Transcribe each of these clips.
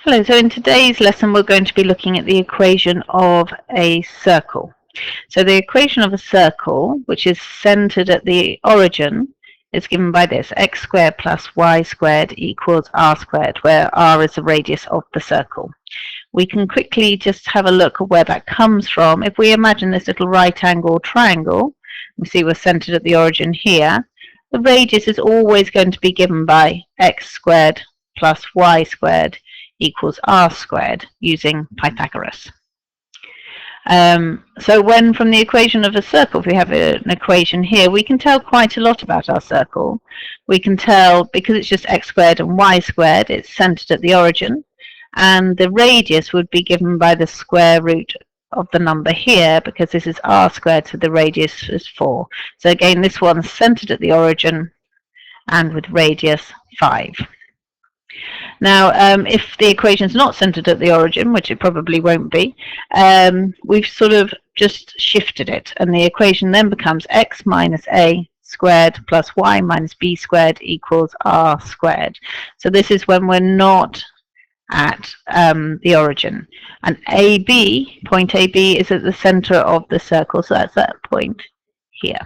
Hello, so in today's lesson we're going to be looking at the equation of a circle. So the equation of a circle, which is centered at the origin, is given by this: x squared plus y squared equals r squared, where r is the radius of the circle. We can quickly just have a look at where that comes from. If we imagine this little right angle triangle, we see we're centered at the origin here, the radius is always going to be given by x squared plus y squared equals r squared using Pythagoras. So when from the equation of a circle, if we have an equation here, we can tell quite a lot about our circle. We can tell, because it's just x squared and y squared, it's centered at the origin, and the radius would be given by the square root of the number here, because this is r squared, so the radius is 4. So again, this one's centered at the origin and with radius 5. Now, if the equation is not centered at the origin, which it probably won't be, we've sort of just shifted it, and the equation then becomes x minus a squared plus y minus b squared equals r squared. So this is when we're not at the origin. And AB, point AB, is at the center of the circle, so that's that point here.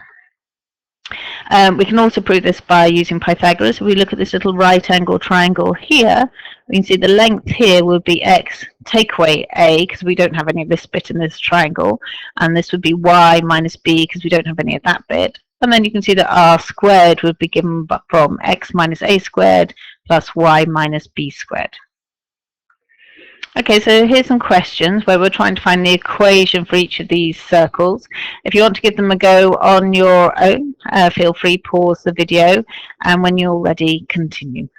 We can also prove this by using Pythagoras. If we look at this little right angle triangle here, we can see the length here would be x, take away a, because we don't have any of this bit in this triangle, and this would be y minus b, because we don't have any of that bit. And then you can see that r squared would be given from x minus a squared plus y minus b squared. Okay, so here's some questions where we're trying to find the equation for each of these circles. If you want to give them a go on your own, feel free, pause the video, and when you're ready, continue.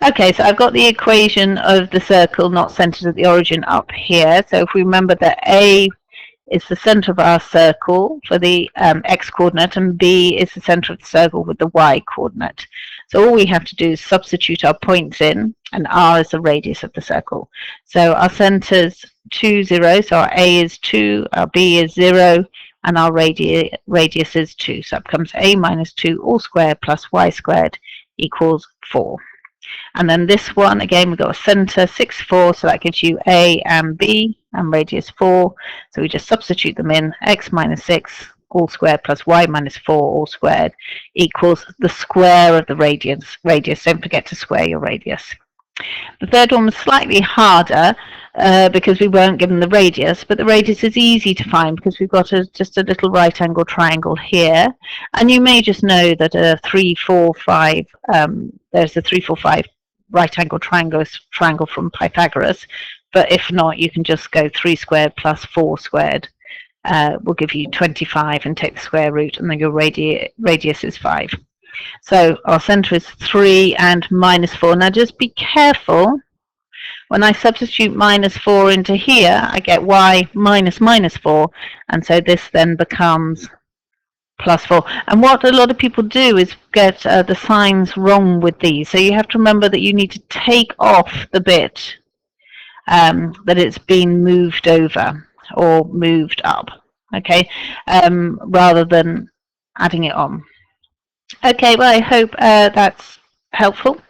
Okay, so I've got the equation of the circle not centered at the origin up here. So if we remember that A is the center of our circle for the x coordinate, and B is the center of the circle with the y coordinate. So all we have to do is substitute our points in, and r is the radius of the circle. So our center's 2, 0, so our A is 2, our B is 0, and our radius is 2. So it becomes a minus 2 all squared plus y squared equals 4. And then this one, again, we've got a center, 6, 4, so that gives you A and B, and radius 4. So we just substitute them in, x minus 6 all squared plus y minus 4 all squared equals the square of the radius. Don't forget to square your radius. The third one was slightly harder because we weren't given the radius, but the radius is easy to find because we've got just a little right angle triangle here, and you may just know that a 3, 4, 5, there's the 3, 4, 5 right angle triangle from Pythagoras, but if not, you can just go 3 squared plus 4 squared will give you 25, and take the square root, and then your radius is 5. So our center is 3 and minus 4. Now just be careful. When I substitute minus 4 into here, I get y minus minus 4, and so this then becomes plus 4. And what a lot of people do is get the signs wrong with these. So you have to remember that you need to take off the bit that it's been moved over or moved up, okay, rather than adding it on. Okay, well, I hope that's helpful.